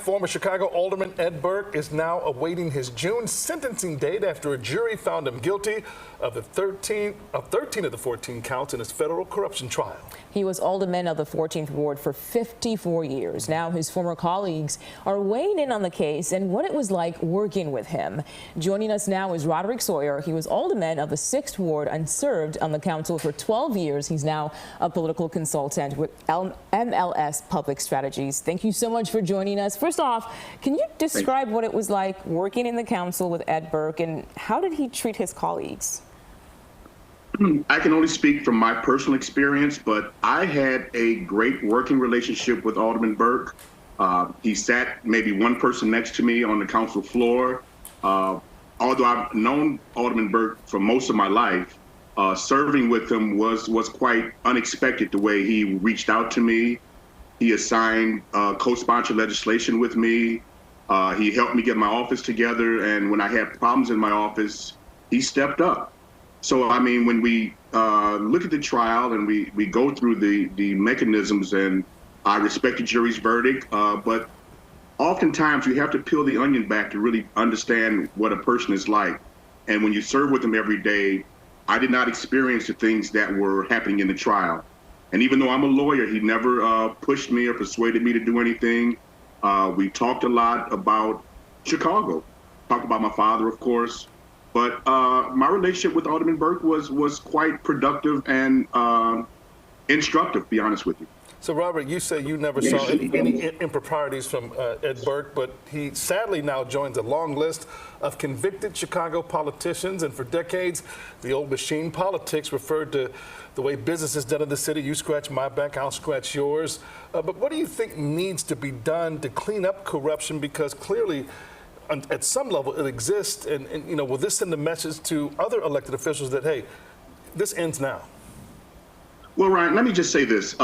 Former Chicago Alderman Ed Burke is now awaiting his June sentencing date after a jury found him guilty of 13 of the 14 counts in his federal corruption trial. He was alderman of the 14th Ward for 54 years. Now his former colleagues are weighing in on the case and what it was like working with him. Joining us now is Roderick Sawyer. He was alderman of the 6th Ward and served on the council for 12 years. He's now a political consultant with MLS Public Strategies. Thank you so much for joining us. First off, can you describe what it was like working in the council with Ed Burke, and how did he treat his colleagues? I can only speak from my personal experience, but I had a great working relationship with Alderman Burke. He sat maybe one person next to me on the council floor. Although I've known Alderman Burke for most of my life, serving with him was quite unexpected, the way he reached out to me. He assigned co-sponsored legislation with me. He helped me get my office together, and when I had problems in my office, he stepped up. So, I mean, when we look at the trial and we go through the mechanisms, and I respect the jury's verdict, but oftentimes you have to peel the onion back to really understand what a person is like. And when you serve with them every day, I did not experience the things that were happening in the trial. And even though I'm a lawyer, he never pushed me or persuaded me to do anything. We talked a lot about Chicago, talked about my father, of course. But my relationship with Alderman Burke was quite productive and instructive, to be honest with you. So, Robert, you say you never saw any improprieties from Ed Burke, but he sadly now joins a long list of convicted Chicago politicians. And for decades, the old machine politics referred to the way business is done in the city. You scratch my back, I'll scratch yours. But what do you think needs to be done to clean up corruption? Because clearly, at some level, it exists. And you know, will this send a message to other elected officials that, hey, this ends now? Well, Ryan, let me just say this.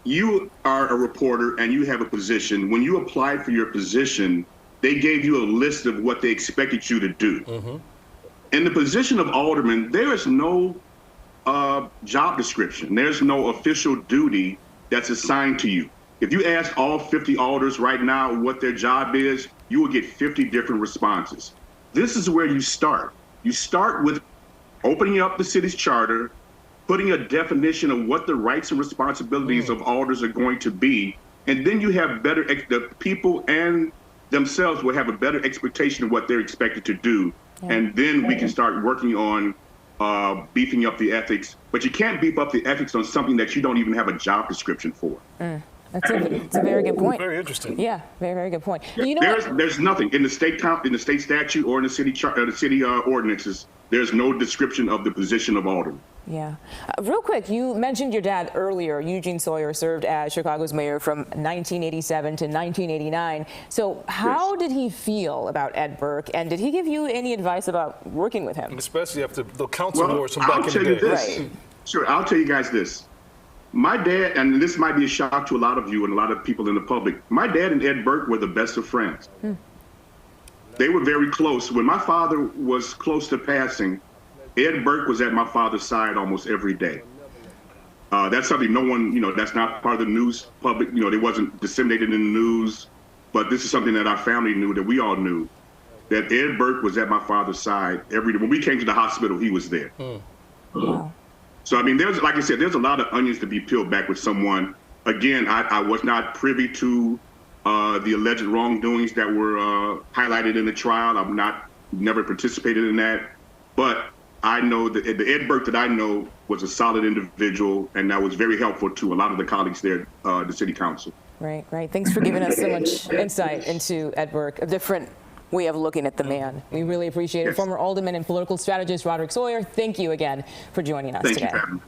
You are a reporter and you have a position. When you applied for your position, they gave you a list of what they expected you to do. Mm-hmm. In the position of alderman, there is no job description. There's no official duty that's assigned to you. If you ask all 50 alders right now what their job is, you will get 50 different responses. This is where you start. You start with opening up the city's charter, putting a definition of what the rights and responsibilities of alders are going to be, and then you have the people and themselves will have a better expectation of what they're expected to do, and then we can start working on beefing up the ethics. But you can't beef up the ethics on something that you don't even have a job description for. That's a very good point. Very interesting. Yeah, very, very good point. You know, there's nothing in the state statute or in the city ordinances. There's no description of the position of alderman. Yeah. Real quick, you mentioned your dad earlier. Eugene Sawyer served as Chicago's mayor from 1987 to 1989. So how did he feel about Ed Burke, and did he give you any advice about working with him? Especially after the council wars from back in the day. Right. Sure, I'll tell you guys this. My dad, and this might be a shock to a lot of you and a lot of people in the public, my dad and Ed Burke were the best of friends. They were very close. When my father was close to passing, Ed Burke was at my father's side almost every day. That's something no one, that's not part of the news public, it wasn't disseminated in the news, but this is something that our family knew, that we all knew, that Ed Burke was at my father's side every day. When we came to the hospital, he was there. Wow. So, I mean, like I said, there's a lot of onions to be peeled back with someone. Again, I was not privy to the alleged wrongdoings that were highlighted in the trial. Never participated in that. But I know that the Ed Burke that I know was a solid individual, and that was very helpful to a lot of the colleagues there at the city council. Right, right. Thanks for giving us so much insight into Ed Burke, a different way of looking at the man. We really appreciate it. Yes. Former alderman and political strategist Roderick Sawyer, thank you again for joining us today. Thank you,